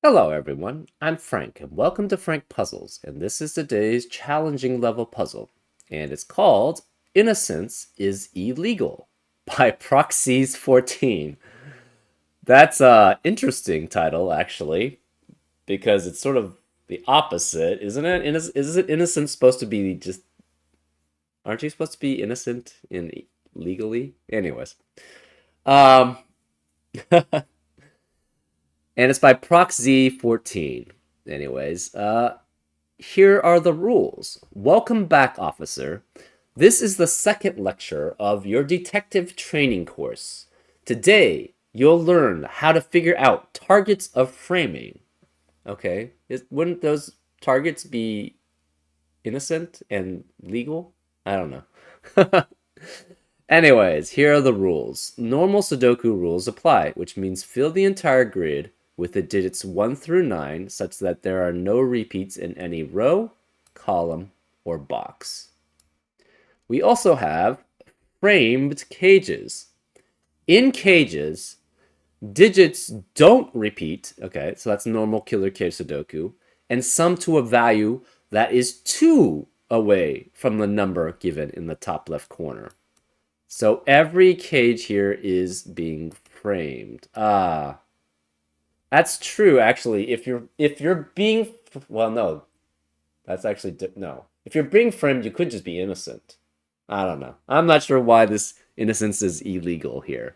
Hello everyone, I'm Frank and welcome to Frank Puzzles, and this is today's challenging level puzzle, and it's called Innocence is Illegal by Proxies 14. That's a interesting title actually, because it's sort of the opposite, isn't it? Isn't innocence supposed to be just aren't you supposed to be innocent in legally? Anyways. Um and it's by Proxy 14. Anyways, here are the rules. Welcome back, officer. This is the second lecture of your detective training course. Today, you'll learn how to figure out targets of framing. Okay, wouldn't those targets be innocent and legal? I don't know. Anyways, here are the rules. Normal Sudoku rules apply, which means fill the entire grid with the digits 1 through 9 such that there are no repeats in any row, column, or box. We also have framed cages. In cages, digits don't repeat, okay, so that's normal killer cage Sudoku, and sum to a value that is 2 away from the number given in the top left corner. So every cage here is being framed. That's true actually. If you're being well, no, that's actually no. If you're being framed, you could just be innocent. I don't know. I'm not sure why this innocence is illegal here.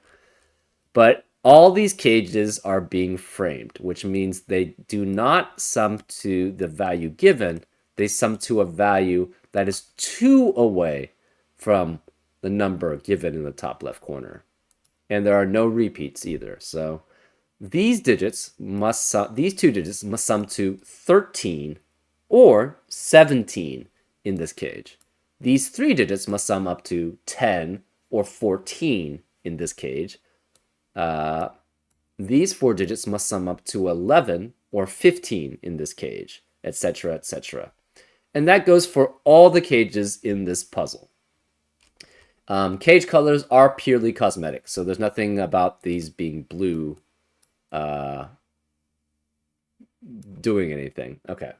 But all these cages are being framed, which means they do not sum to the value given. They sum to a value that is 2 away from the number given in the top left corner. And there are no repeats either. So these two digits must sum to 13 or 17 in this cage. These 3 digits must sum up to 10 or 14 in this cage. These 4 digits must sum up to 11 or 15 in this cage, etc., etc. And that goes for all the cages in this puzzle. Cage colors are purely cosmetic, so there's nothing about these being blue doing anything. Okay.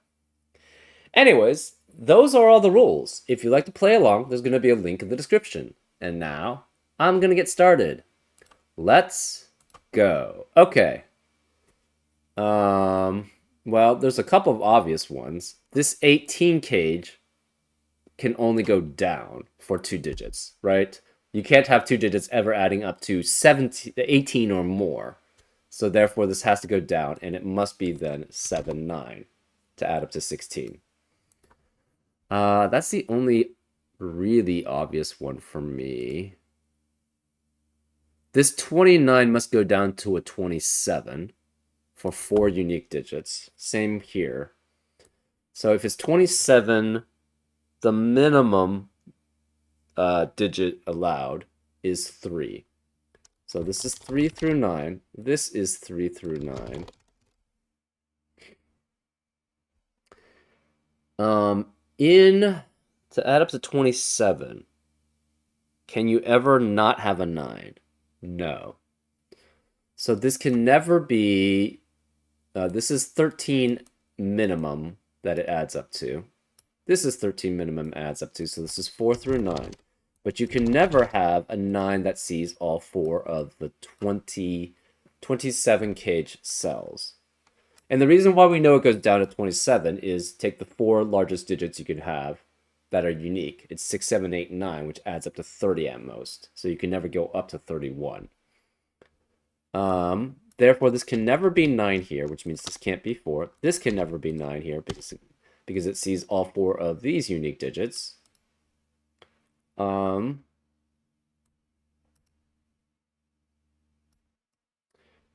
Anyways, those are all the rules. If you'd like to play along, there's going to be a link in the description. And now, I'm going to get started. Let's go. Okay. Well, there's a couple of obvious ones. This 18 cage can only go down for 2 digits, right? You can't have 2 digits ever adding up to 18 or more. So therefore, this has to go down, and it must be then 7, 9 to add up to 16. That's the only really obvious one for me. This 29 must go down to a 27 for 4 unique digits. Same here. So if it's 27, the minimum digit allowed is 3. So this is 3 through 9. This is 3 through 9. To add up to 27, can you ever not have a 9? No. So this can never be, this is 13 minimum that it adds up to. This is 13 minimum adds up to, so this is 4 through 9. But you can never have a 9 that sees all 4 of the 27 cage cells. And the reason why we know it goes down to 27 is take the 4 largest digits you can have that are unique. It's 6, 7, 8, 9, which adds up to 30 at most. So you can never go up to 31. Therefore, this can never be 9 here, which means this can't be 4. This can never be 9 here because it sees all 4 of these unique digits.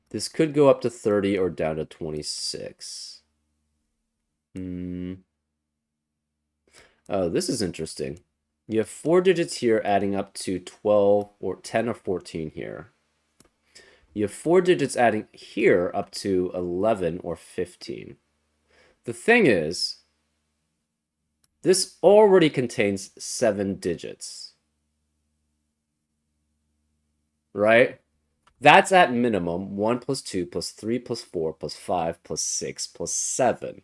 This could go up to 30 or down to 26. Oh, this is interesting. You have 4 digits here adding up to 12 or 10 or 14 here. You have 4 digits adding here up to 11 or 15. The thing is, this already contains 7 digits. Right? That's at minimum 1 plus 2 plus 3 plus 4 plus 5 plus 6 plus 7,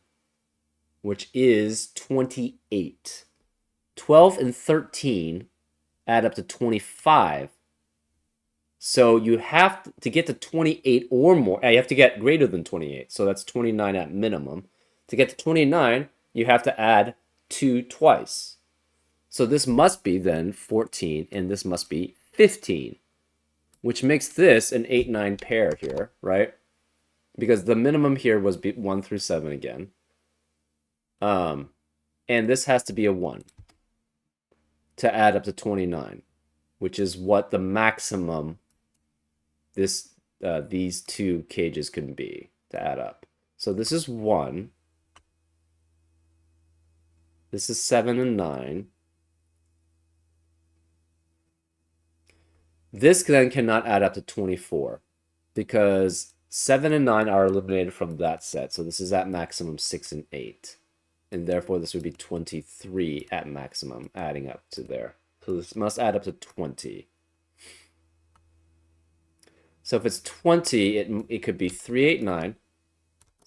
which is 28. 12 and 13 add up to 25. So you have to get to 28 or more. You have to get greater than 28. So that's 29 at minimum. To get to 29, you have to add 2 twice. So this must be then 14, and this must be 15, which makes this an 8-9 pair here, right? Because the minimum here was 1 through 7 again. And this has to be a 1 to add up to 29, which is what the maximum these two cages can be to add up. So this is 1. This is 7 and 9. This then cannot add up to 24 because 7 and 9 are eliminated from that set. So this is at maximum 6 and 8. And therefore this would be 23 at maximum, adding up to there. So this must add up to 20. So if it's 20, it could be 3, 8, 9.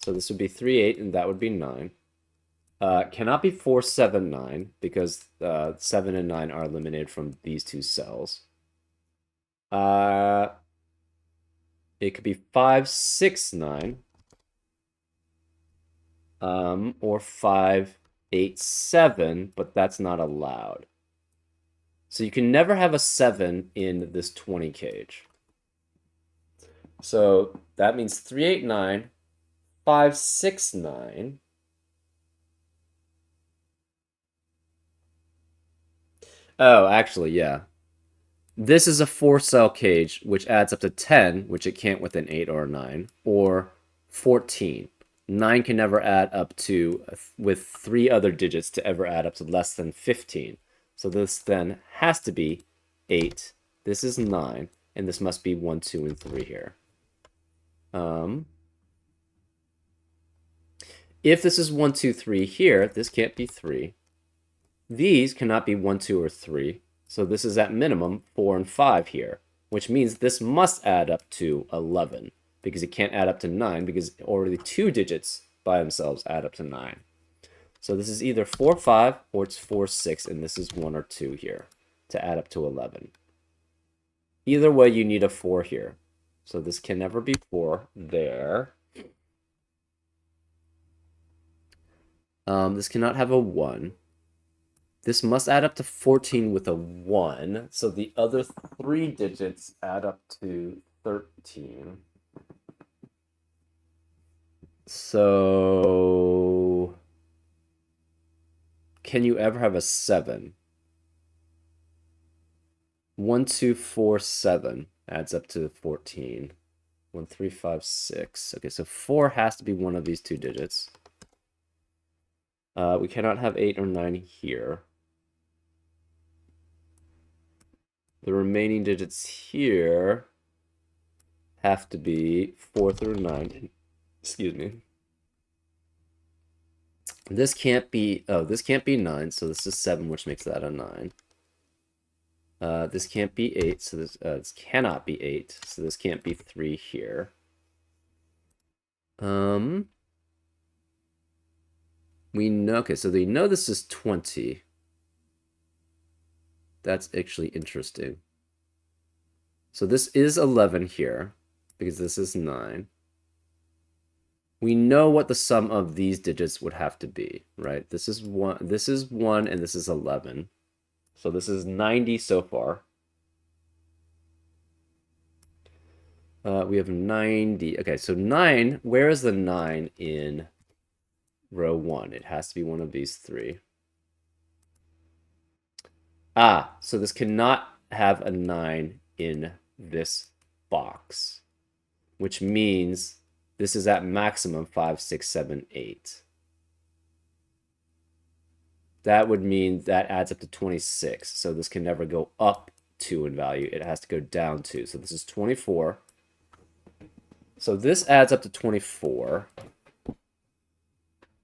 So this would be 3, 8, and that would be 9. Cannot be 4, 7, 9, because 7 and 9 are eliminated from these two cells. It could be 5, 6, 9. Or 5, 8, 7, but that's not allowed. So you can never have a 7 in this 20 cage. So that means 3, 8, 9, 5, 6, 9. Oh, actually, yeah. This is a 4-cell cage, which adds up to 10, which it can't with an 8 or a 9, or 14. 9 can never add up to, with 3 other digits, to ever add up to less than 15. So this then has to be 8. This is 9, and this must be 1, 2, and 3 here. If this is 1, 2, 3 here, this can't be 3. These cannot be 1, 2, or 3. So this is at minimum 4 and 5 here, which means this must add up to 11, because it can't add up to 9, because already 2 digits by themselves add up to 9. So this is either 4, 5, or it's 4, 6, and this is 1 or 2 here to add up to 11. Either way, you need a 4 here. So this can never be 4 there. This cannot have a 1. This must add up to 14 with a 1. So the other 3 digits add up to 13. So can you ever have a 7? 1, 2, 4, 7 adds up to 14. 1, 3, 5, 6. Okay, so 4 has to be one of these 2 digits. We cannot have 8 or 9 here. The remaining digits here have to be 4 through 9. Excuse me. This can't be, this can't be 9, so this is 7, which makes that a 9. This can't be 8, so this cannot be 8, so this can't be 3 here. We know, okay, so they know this is 20. That's actually interesting. So this is 11 here, because this is 9. We know what the sum of these digits would have to be, right? This is 1, and this is 11. So this is 90 so far. We have 90. Okay, so 9, where is the 9 in row 1? It has to be one of these 3. Ah, so this cannot have a 9 in this box, which means this is at maximum 5, 6, 7, 8. That would mean that adds up to 26. So this can never go up 2 in value. It has to go down 2. So this is 24. So this adds up to 24.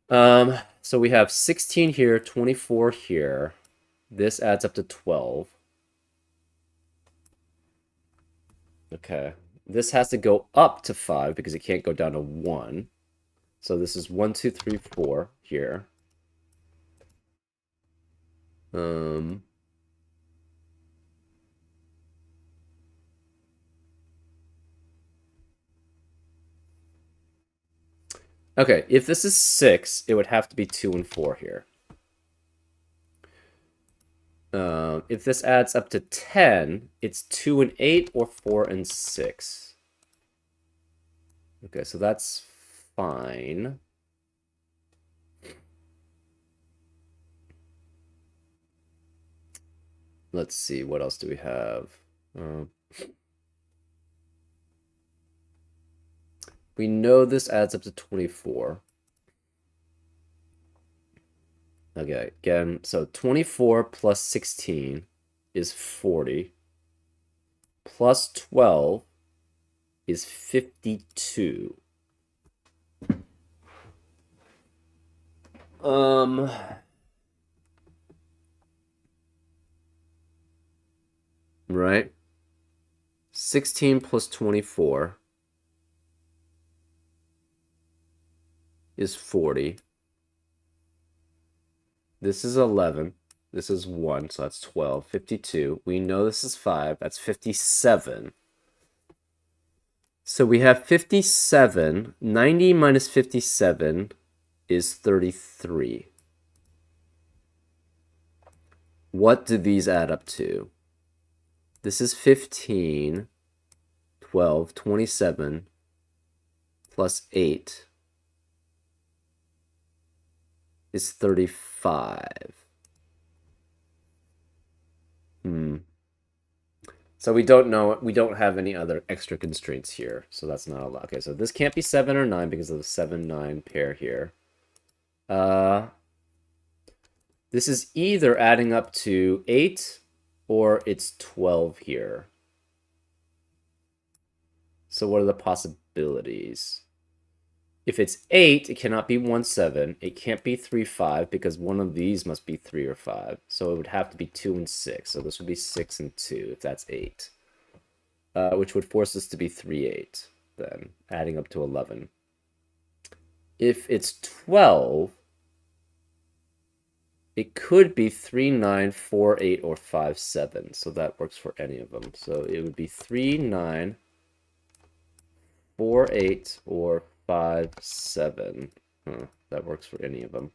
So we have 16 here, 24 here. This adds up to 12. Okay. This has to go up to 5 because it can't go down to 1. So this is 1, 2, 3, 4 here. Um, okay, if this is 6, it would have to be 2 and 4 here. If this adds up to 10, it's 2 and 8 or 4 and 6. Okay, so that's fine. Let's see, what else do we have? We know this adds up to 24. Okay, again, so 24 plus 16 is 40. Plus 12 is 52. Right? 16 plus 24 is 40. This is 11. This is 1, so that's 12. 52. We know this is 5. That's 57. So we have 57. 90 minus 57 is 33. What do these add up to? This is 15, 12, 27, plus 8 is 35. So we don't know, we don't have any other extra constraints here, so that's not allowed. Okay, so this can't be 7 or 9 because of the 7-9 pair here. This is either adding up to 8 or it's 12 here. So what are the possibilities? If it's 8, it cannot be 1, 7. It can't be 3, 5 because one of these must be 3 or 5. So it would have to be 2 and 6. So this would be 6 and 2 if that's 8. Which would force this to be 3, 8 then, adding up to 11. If it's 12, it could be 3, 9, 4, 8, or 5, 7. So that works for any of them. So it would be 3, 9, 4, 8, or 5, 7. That works for any of them.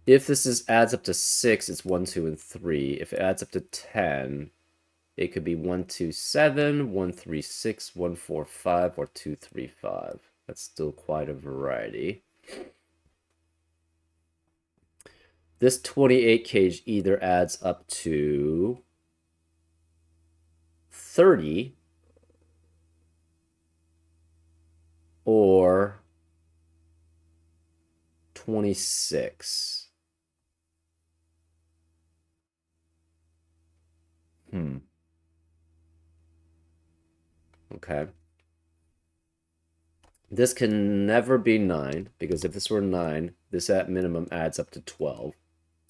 If this adds up to 6, it's 1, 2, and 3. If it adds up to 10, it could be 1, 2, 7, 1, 3, 6, 1, 4, 5, or 2, 3, 5. That's still quite a variety. This 28 cage either adds up to 30 or 26. Okay. This can never be 9, because if this were 9, this at minimum adds up to 12.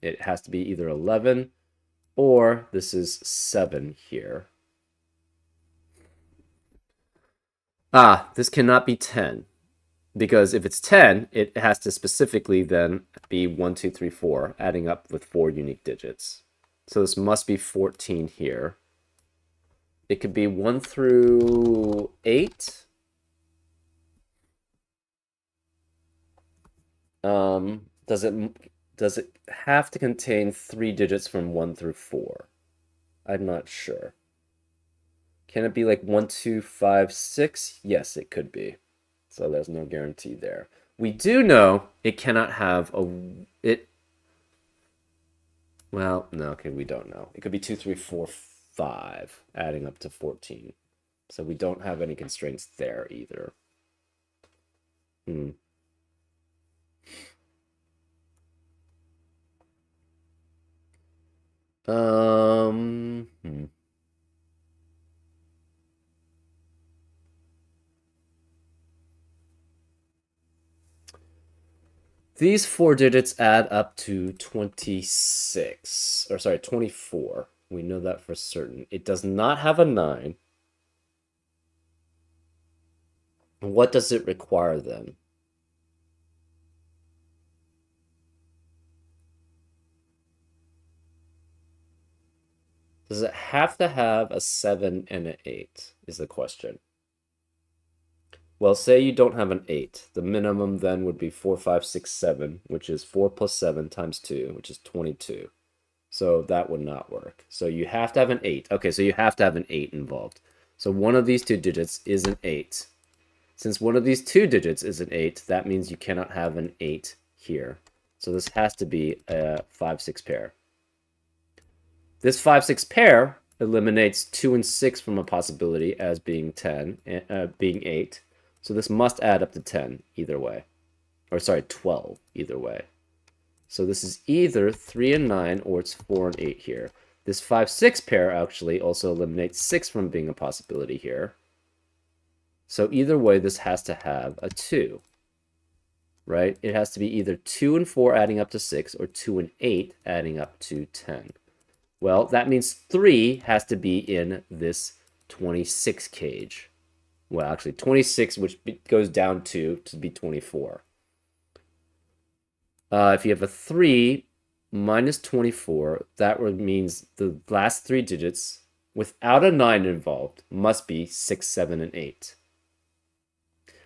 It has to be either 11 or this is 7 here. This cannot be 10. Because if it's 10, it has to specifically then be 1, 2, 3, 4, adding up with 4 unique digits. So this must be 14 here. It could be 1 through 8. Does it have to contain 3 digits from 1 through 4? I'm not sure. Can it be like 1, 2, 5, 6? Yes, it could be. So there's no guarantee there. We do know it cannot have well, no, okay, we don't know. It could be 2, 3, 4, 5, adding up to 14. So we don't have any constraints there either. These 4 digits add up to 26, or sorry, 24. We know that for certain. It does not have a 9. What does it require then? Does it have to have a 7 and an 8 is the question. Well, say you don't have an 8. The minimum then would be 4, 5, 6, 7, which is 4 plus 7 times 2, which is 22. So that would not work. So you have to have an 8. Okay, so you have to have an 8 involved. So one of these 2 digits is an 8. Since one of these 2 digits is an 8, that means you cannot have an 8 here. So this has to be a 5, 6 pair. This 5, 6 pair eliminates 2 and 6 from a possibility as being 10, being 8. So this must add up to 10 either way. Or sorry, 12 either way. So this is either 3 and 9 or it's 4 and 8 here. This 5, 6 pair actually also eliminates 6 from being a possibility here. So either way, this has to have a 2. Right? It has to be either 2 and 4 adding up to 6 or 2 and 8 adding up to 10. Well, that means 3 has to be in this 26 cage. Well, actually 26, which goes down 2 to be 24. If you have a 3 minus 24, that means the last 3 digits without a 9 involved must be 6, 7, and 8.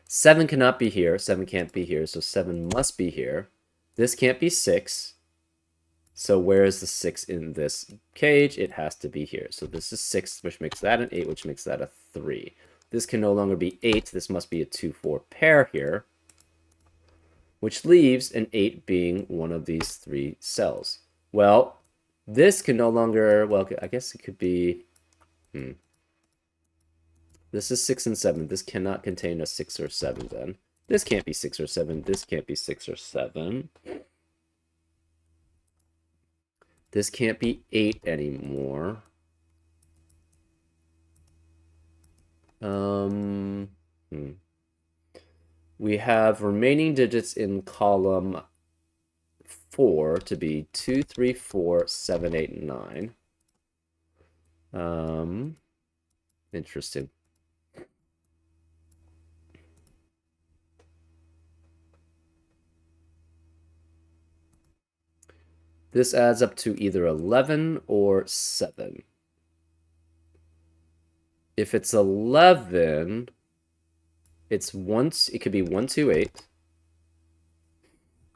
7 cannot be here. 7 can't be here, so 7 must be here. This can't be 6. So where is the 6 in this cage? It has to be here. So this is 6, which makes that an 8, which makes that a 3. This can no longer be 8. This must be a 2, 4 pair here, which leaves an 8 being one of these 3 cells. Well, this can no longer, well, I guess it could be, This is 6 and 7. This cannot contain a 6 or 7 then. This can't be 6 or 7. This can't be 6 or 7. This can't be 8 anymore. We have remaining digits in column 4 to be 2, 3, 4, 7, 8, and 9. Interesting. This adds up to either 11 or 7. If it's 11, it could be 1, 2, 8.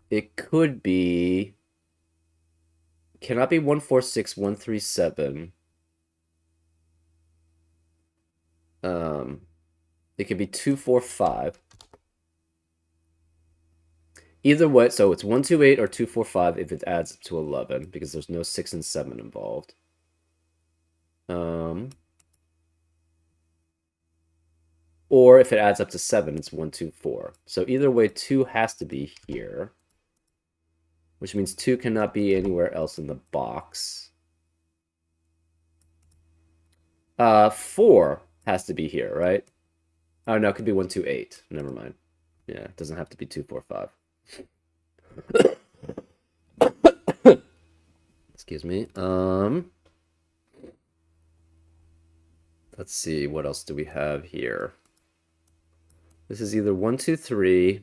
It could be, cannot be 1, 4, 6, 1, 3, 7. It could be 2, 4, 5. Either way, so it's 1, 2, 8 or 2, 4, 5 if it adds up to 11, because there's no 6 and 7 involved. Or if it adds up to 7, it's 1, 2, 4. So either way, 2 has to be here, which means 2 cannot be anywhere else in the box. 4 has to be here, right? Oh, no, it could be 1, 2, 8. Never mind. Yeah, it doesn't have to be 2, 4, 5. Excuse me. Let's see, what else do we have here? This is either 1, 2, 3.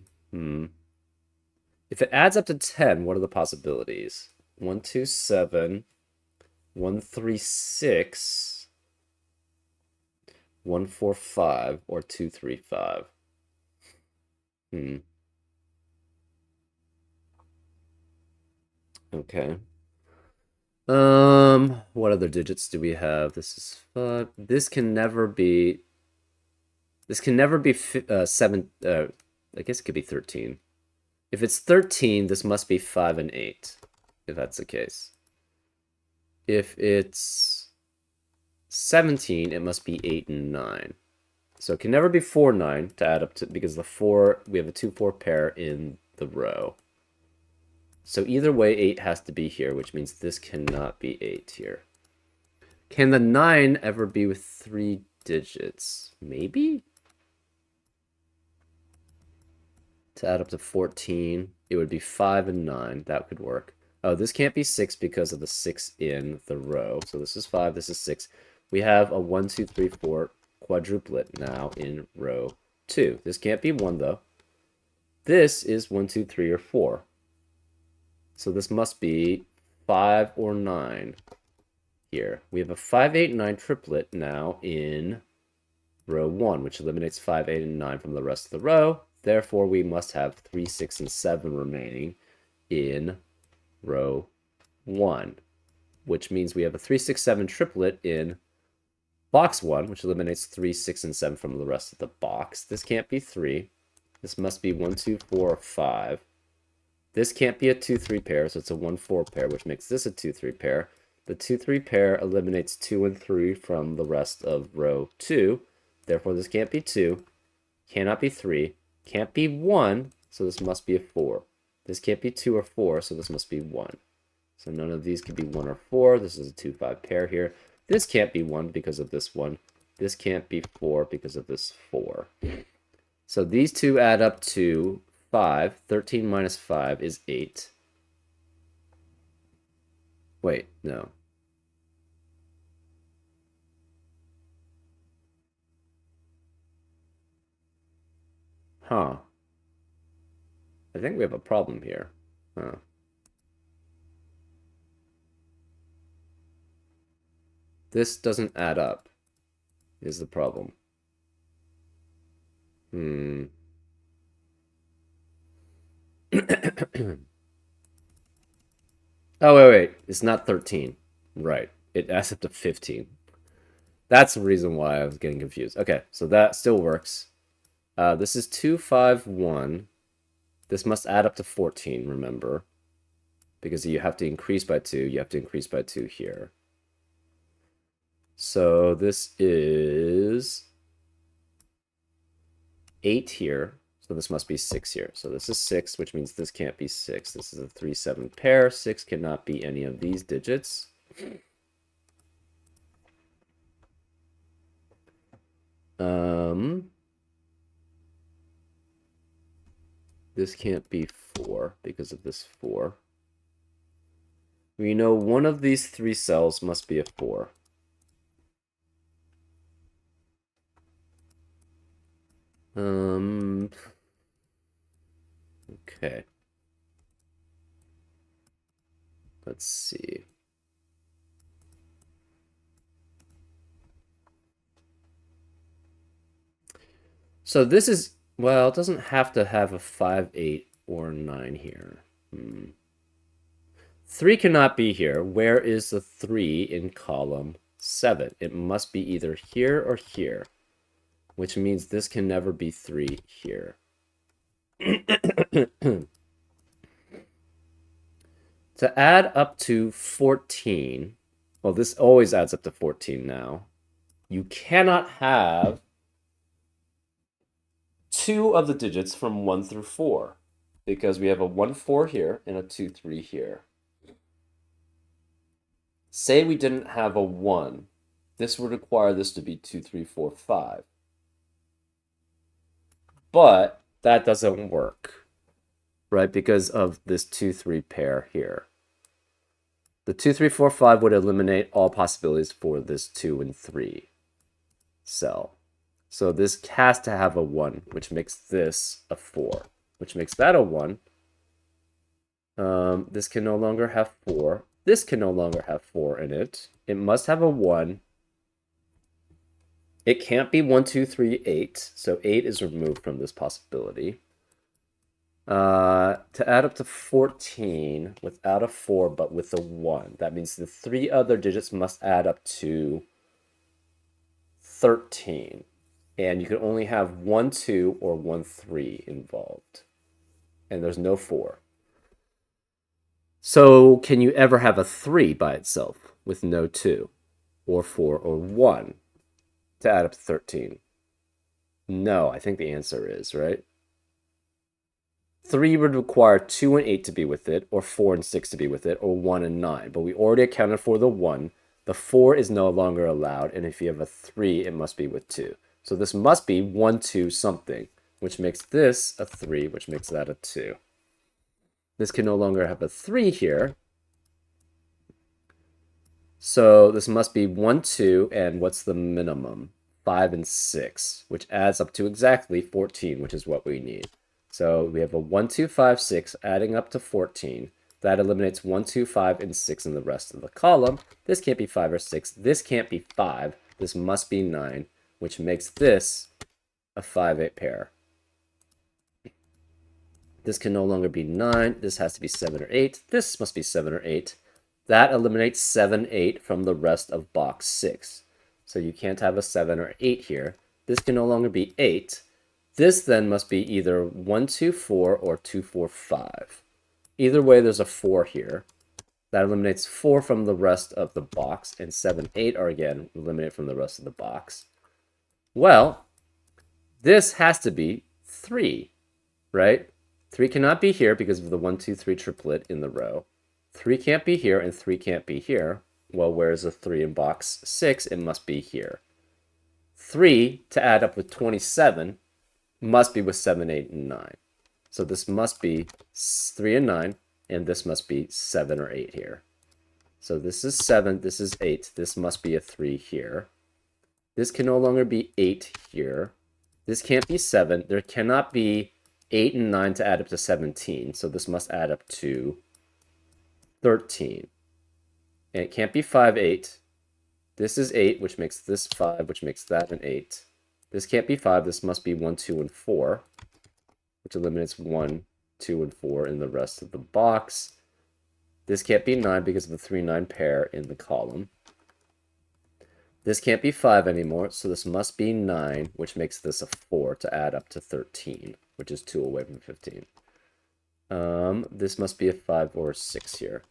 If it adds up to 10, what are the possibilities? 1, 2, 7, 1, 3, 6, 1, 4, 5, or 2, 3, 5. Okay. What other digits do we have? This is 5. This can never be 7. I guess it could be 13. If it's 13, this must be 5 and 8, if that's the case. If it's 17, it must be 8 and 9. So it can never be 4, 9 to add up to, because the 4, we have a 2, 4 pair in the row. So either way, 8 has to be here, which means this cannot be 8 here. Can the 9 ever be with 3 digits? Maybe? To add up to 14, it would be 5 and 9. That could work. Oh, this can't be 6 because of the 6 in the row. So this is 5, this is 6. We have a 1, 2, 3, 4 quadruplet now in row 2. This can't be 1, though. This is 1, 2, 3, or 4. So this must be 5 or 9 here. We have a 5, 8, 9 triplet now in row 1, which eliminates 5, 8, and 9 from the rest of the row. Therefore, we must have 3, 6, and 7 remaining in row 1, which means we have a 3, 6, 7 triplet in box 1, which eliminates 3, 6, and 7 from the rest of the box. This can't be 3. This must be 1, 2, 4, 5. This can't be a 2, 3 pair, so it's a 1, 4 pair, which makes this a 2, 3 pair. The 2, 3 pair eliminates 2 and 3 from the rest of row 2. Therefore, this can't be 2, cannot be 3, can't be 1, so this must be a 4. This can't be 2 or 4, so this must be 1. So none of these could be 1 or 4. This is a 2, 5 pair here. This can't be 1 because of this 1. This can't be 4 because of this 4. So these two add up to 5. 13 minus 5 is 8. Wait, no. Huh. I think we have a problem here. Huh. This doesn't add up, is the problem. Oh, wait. It's not 13. Right. It adds up to 15. That's the reason why I was getting confused. Okay, so that still works. This is 2, 5, 1. This must add up to 14, remember. Because you have to increase by 2. You have to increase by 2 here. So this is 8 here. So this must be 6 here. So this is 6, which means this can't be 6. This is a 3, 7 pair. 6 cannot be any of these digits. This can't be 4 because of this 4. We know one of these 3 cells must be a 4. Okay. Let's see. So this is, well, it doesn't have to have a 5, 8, or 9 here. 3 cannot be here. Where is the 3 in column 7? It must be either here or here, which means this can never be 3 here. To add up to 14, well, this always adds up to 14 now. You cannot have 2 of the digits from 1 through 4, because we have a 1, 4 here and a 2, 3 here. Say we didn't have a 1. This would require this to be 2, 3, 4, 5. But that doesn't work, right? Because of this 2, 3 pair here. The 2, 3, 4, 5 would eliminate all possibilities for this 2 and 3 cell. So this has to have a 1, which makes this a 4, which makes that a 1. This can no longer have 4. This can no longer have 4 in it. It must have a 1. It can't be 1, 2, 3, 8. So 8 is removed from this possibility. To add up to 14 without a 4 but with a 1. That means the 3 other digits must add up to 13. And you can only have 1, 2, or 1, 3 involved. And there's no 4. So can you ever have a 3 by itself with no 2, or 4, or 1 to add up to 13? No, I think the answer is, right? 3 would require 2 and 8 to be with it, or 4 and 6 to be with it, or 1 and 9. But we already accounted for the 1. The 4 is no longer allowed, and if you have a 3, it must be with 2. So this must be 1, 2 something. which makes this a 3, which makes that a 2. This can no longer have a 3 here. So this must be 1, 2, and what's the minimum? 5 and 6, which adds up to exactly 14, which is what we need. So we have a 1, 2, 5, 6 adding up to 14. That eliminates 1, 2, 5, and 6 in the rest of the column. This can't be 5 or 6. This can't be 5. This must be 9, which makes this a 5, 8 pair. This can no longer be 9. This has to be 7 or 8. This must be 7 or 8. That eliminates 7, 8 from the rest of box 6. So you can't have a 7 or 8 here. This can no longer be 8. This then must be either 1, 2, 4 or 2, 4, 5. Either way, there's a 4 here. That eliminates 4 from the rest of the box, and 7, 8 are again eliminated from the rest of the box. Well, this has to be 3, right? 3 cannot be here because of the 1, 2, 3 triplet in the row. 3 can't be here, and 3 can't be here. Well, where's the 3 in box 6? It must be here. 3 to add up with 27 must be with 7, 8, and 9. So this must be 3 and 9, and this must be 7 or 8 here. So this is 7, this is 8. This must be a 3 here. This can no longer be 8 here. This can't be 7. There cannot be 8 and 9 to add up to 17. So this must add up to 13. And it can't be 5, 8. This is 8, which makes this 5, which makes that an 8. This can't be 5. This must be 1, 2, and 4, which eliminates 1, 2, and 4 in the rest of the box. This can't be 9 because of the 3, 9 pair in the column. This can't be 5 anymore, so this must be 9, which makes this a 4 to add up to 13, which is 2 away from 15. This must be a 5 or a 6 here.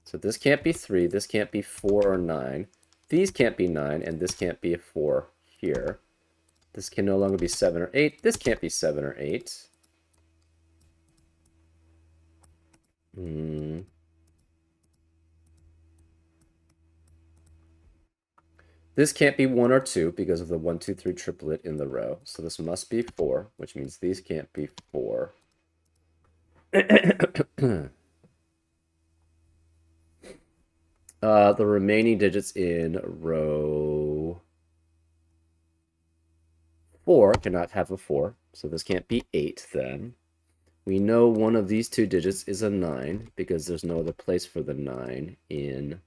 So this can't be 3, this can't be 4 or 9. These can't be 9, and this can't be a 4 here. This can no longer be 7 or 8. This can't be 7 or 8. This can't be 1 or 2 because of the 1, 2, 3 triplet in the row. So this must be 4, which means these can't be 4. The remaining digits in row 4 cannot have a 4, so this can't be 8 then. We know one of these two digits is a 9 because there's no other place for the 9 in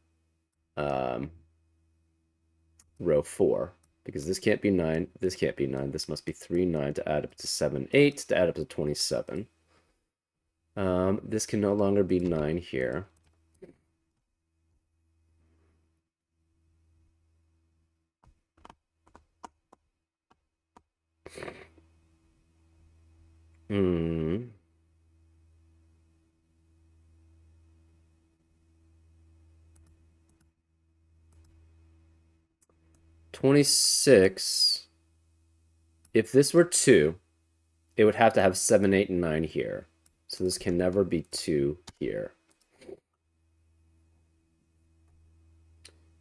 row 4. Because this can't be 9, this can't be 9, this must be 3, 9 to add up to 7, 8 to add up to 27. This can no longer be 9 here. Hmm. 26. If this were 2, it would have to have 7, 8, and 9 here. So this can never be 2 here.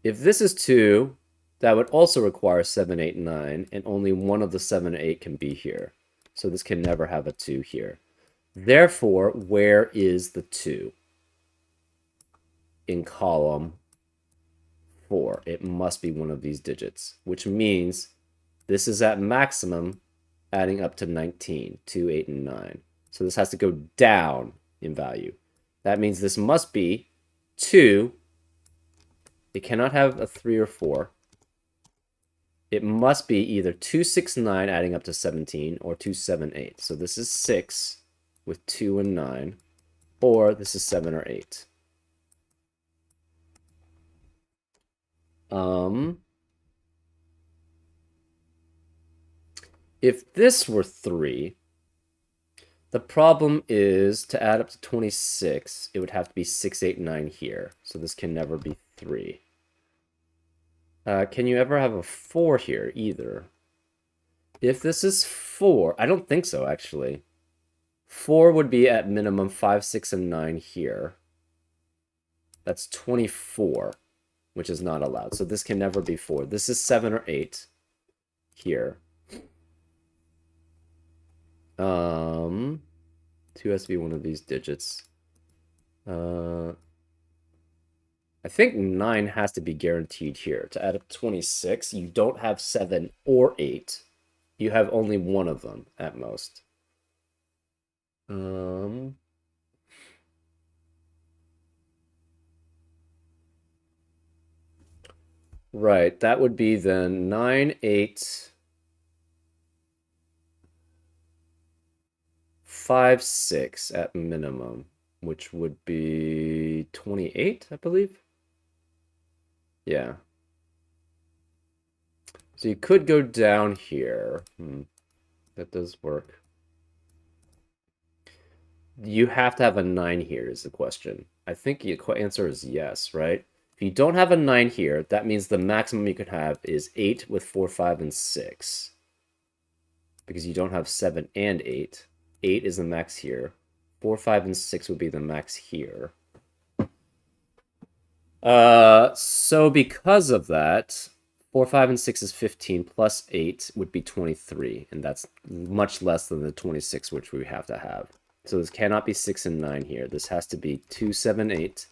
If this is 2, that would also require 7, 8, and 9, and only one of the 7 and 8 can be here. So this can never have a 2 here. Therefore, where is the 2? In column 4. It must be one of these digits, which means this is at maximum adding up to 19, 2, 8, and 9. So this has to go down in value. That means this must be 2. It cannot have a 3 or 4. It must be either 2, 6, 9 adding up to 17 or 2, 7, 8. So this is 6 with 2 and 9, or this is 7 or 8. If this were 3, the problem is to add up to 26, it would have to be 6, 8, 9 here. So this can never be 3. Can you ever have a 4 here either? If this is 4, I don't think so, actually. 4 would be at minimum 5, 6, and 9 here. That's 24, which is not allowed. So this can never be 4. This is 7 or 8 here. 2 has to be one of these digits. I think 9 has to be guaranteed here. To add up 26, you don't have 7 or 8. You have only one of them at most. Right, that would be then 9, 8, 5, 6 at minimum, which would be 28, I believe. Yeah. So you could go down here. That does work. You have to have a 9 here is the question. I think the answer is yes, right? If you don't have a 9 here, that means the maximum you can have is 8 with 4, 5, and 6. Because you don't have 7 and 8. 8 is the max here. 4, 5, and 6 would be the max here. So because of that, 4, 5, and 6 is 15, plus 8 would be 23, and that's much less than the 26 which we have to have. So this cannot be 6 and 9 here. This has to be 2, 7, 8.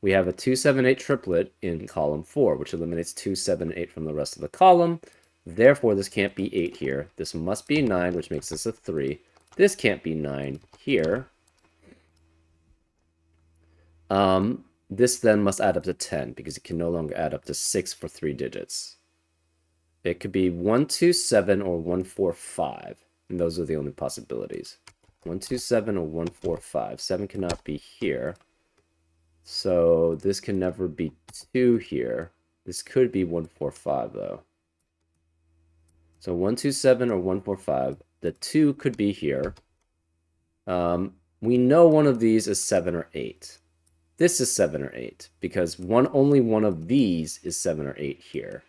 We have a 2, 7, 8 triplet in column 4, which eliminates 2, 7, 8 from the rest of the column. Therefore, this can't be 8 here. This must be 9, which makes this a 3. This can't be 9 here. This then must add up to 10, because it can no longer add up to 6 for 3 digits. It could be 1, 2, 7 or 1, 4, 5. And those are the only possibilities. 1, 2, 7 or 1, 4, 5. 7 cannot be here. So this can never be 2 here. This could be 1, 4, 5, though. So 1, 2, 7 or 1, 4, 5. The 2 could be here. We know one of these is 7 or 8. This is 7 or 8, because only one of these is 7 or 8 here.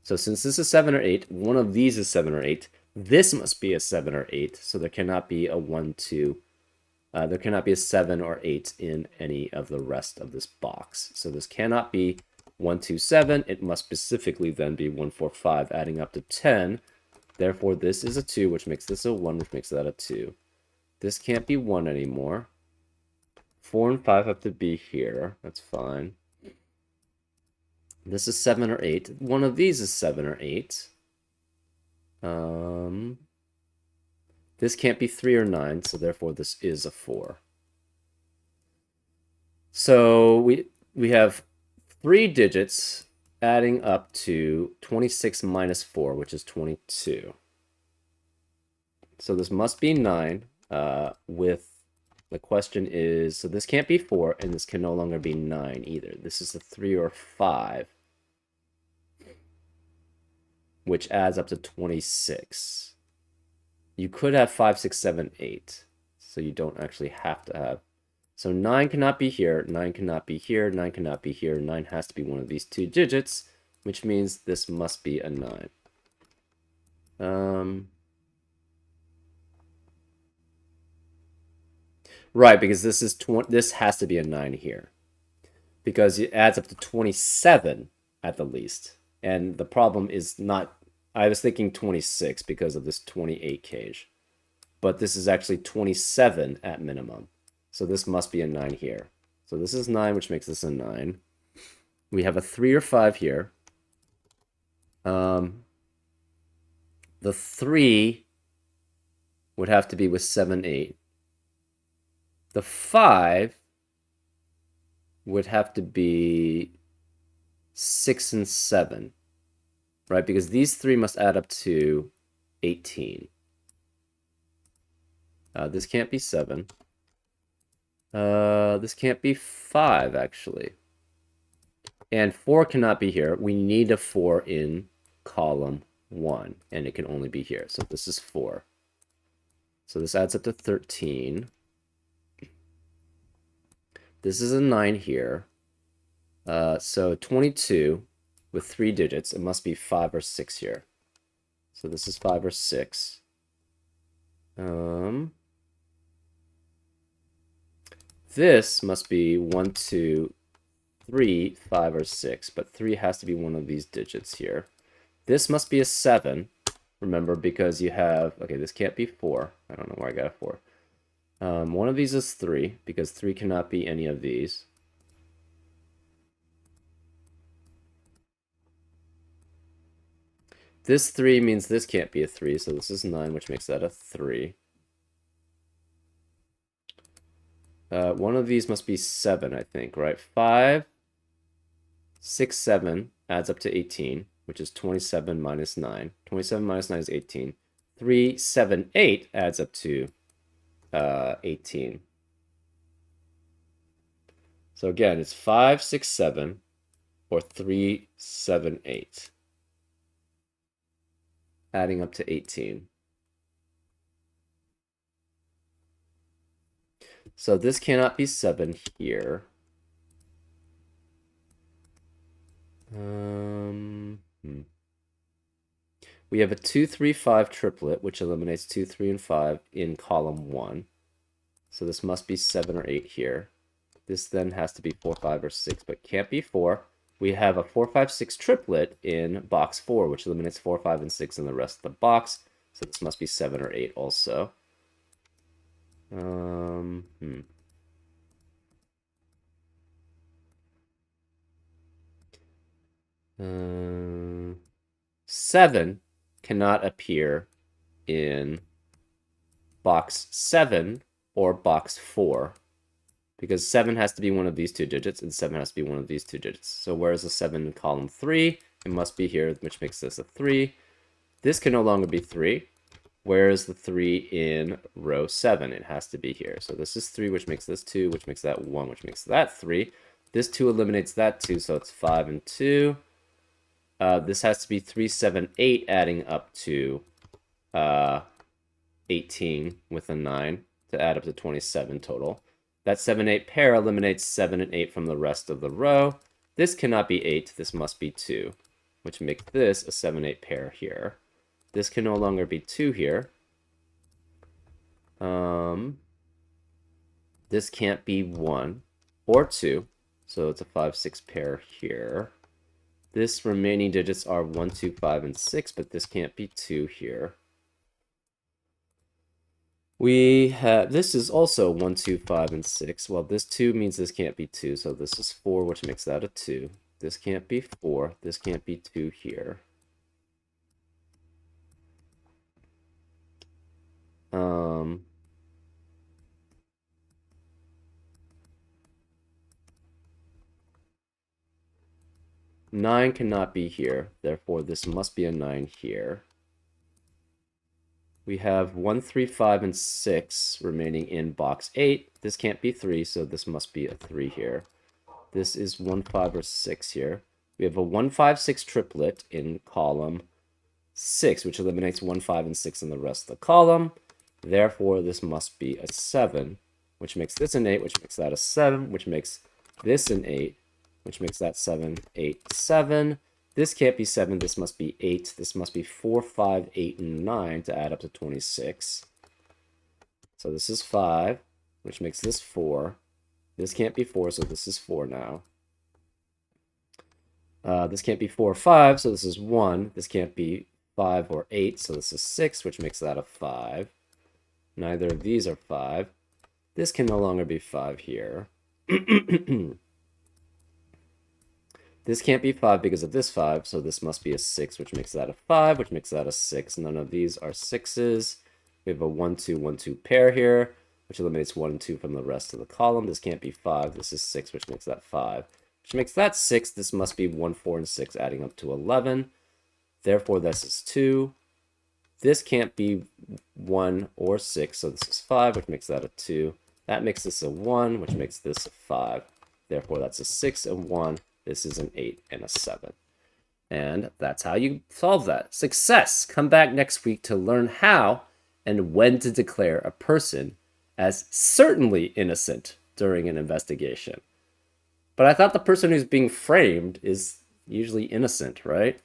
So since this is 7 or 8, one of these is 7 or 8. This must be a 7 or 8, so there cannot be a 1, 2. There cannot be a 7 or 8 in any of the rest of this box. So this cannot be 1, 2, 7. It must specifically then be 1, 4, 5, adding up to 10. Therefore, this is a 2, which makes this a 1, which makes that a 2. This can't be 1 anymore. 4 and 5 have to be here. That's fine. This is 7 or 8. One of these is 7 or 8. This can't be 3 or 9, so therefore this is a 4. So we have 3 digits adding up to 26 minus 4, which is 22. So this must be 9 with... The question is, so this can't be 4, and this can no longer be 9 either. This is a 3 or 5, which adds up to 26. You could have 5, 6, 7, 8, so you don't actually have to have. So 9 cannot be here, 9 cannot be here, 9 cannot be here, 9 has to be one of these 2 digits, which means this must be a 9. Right, because this has to be a 9 here. Because it adds up to 27 at the least. And the problem is not... I was thinking 26 because of this 28 cage. But this is actually 27 at minimum. So this must be a 9 here. So this is 9, which makes this a 9. We have a 3 or 5 here. The 3 would have to be with 7, 8. The 5 would have to be 6 and 7, right? Because these 3 must add up to 18. This can't be 7. This can't be 5, actually. And 4 cannot be here. We need a 4 in column 1, and it can only be here. So this is 4. So this adds up to 13. This is a 9 here. So 22 with 3 digits. It must be 5 or 6 here. So this is 5 or 6. This must be 1, 2, 3, 5, or 6. But 3 has to be one of these digits here. This must be a 7. Remember, because you have, okay, this can't be 4. I don't know where I got a 4. One of these is 3, because 3 cannot be any of these. This 3 means this can't be a 3, so this is 9, which makes that a 3. One of these must be 7, I think, right? 5, 6, 7 adds up to 18, which is 27 minus 9. 27 minus 9 is 18. 3, 7, 8 adds up to 18. So again, it's 5, 6, 7, or 3, 7, 8, adding up to 18. So this cannot be 7 here. We have a 2, 3, 5 triplet, which eliminates 2, 3, and 5 in column 1. So this must be 7 or 8 here. This then has to be 4, 5, or 6, but can't be 4. We have a 4, 5, 6 triplet in box 4, which eliminates 4, 5, and 6 in the rest of the box. So this must be 7 or 8 also. 7 cannot appear in box 7 or box 4, because 7 has to be one of these two digits and 7 has to be one of these two digits. So where's the 7 in column 3? It must be here, which makes this a 3. This can no longer be 3. Where is the 3 in row 7? It has to be here. So this is 3, which makes this 2, which makes that 1, which makes that 3. This 2 eliminates that 2, so it's 5 and 2. This has to be 3, 7, 8, adding up to 18 with a 9 to add up to 27 total. That 7, 8 pair eliminates 7 and 8 from the rest of the row. This cannot be 8. This must be 2, which makes this a 7, 8 pair here. This can no longer be 2 here. This can't be 1 or 2, so it's a 5, 6 pair here. This remaining digits are 1, 2, 5, and 6, but this can't be 2 here. We have, this is also 1, 2, 5, and 6. Well, this 2 means this can't be 2, so this is 4, which makes that a 2. This can't be 4. This can't be 2 here. 9 cannot be here, therefore this must be a 9 here. We have 1, 3, 5, and 6 remaining in box 8. This can't be 3, so this must be a 3 here. This is 1, 5, or 6 here. We have a 1, 5, 6 triplet in column 6, which eliminates 1, 5, and 6 in the rest of the column. Therefore, this must be a 7, which makes this an 8, which makes that a 7, which makes this an 8, which makes that 7, 8, 7. This can't be 7. This must be 8. This must be 4, 5, 8, and 9 to add up to 26. So this is 5, which makes this 4. This can't be 4, so this is 4 now. This can't be 4 or 5, so this is 1. This can't be 5 or 8, so this is 6, which makes that a 5. Neither of these are 5. This can no longer be 5 here. This can't be 5 because of this 5, so this must be a 6, which makes that a 5, which makes that a 6. None of these are 6s. We have a 1, 2, 1, 2 pair here, which eliminates 1 and 2 from the rest of the column. This can't be 5. This is 6, which makes that 5, which makes that 6. This must be 1, 4, and 6, adding up to 11. Therefore, this is 2. This can't be 1 or 6, so this is 5, which makes that a 2. That makes this a 1, which makes this a 5. Therefore, that's a 6 and 1. This is an 8 and a 7. And that's how you solve that. Success! Come back next week to learn how and when to declare a person as certainly innocent during an investigation. But I thought the person who's being framed is usually innocent, right?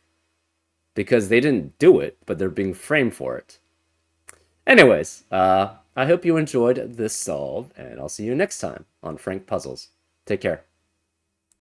Because they didn't do it, but they're being framed for it. Anyways, I hope you enjoyed this solve, and I'll see you next time on Frank Puzzles. Take care.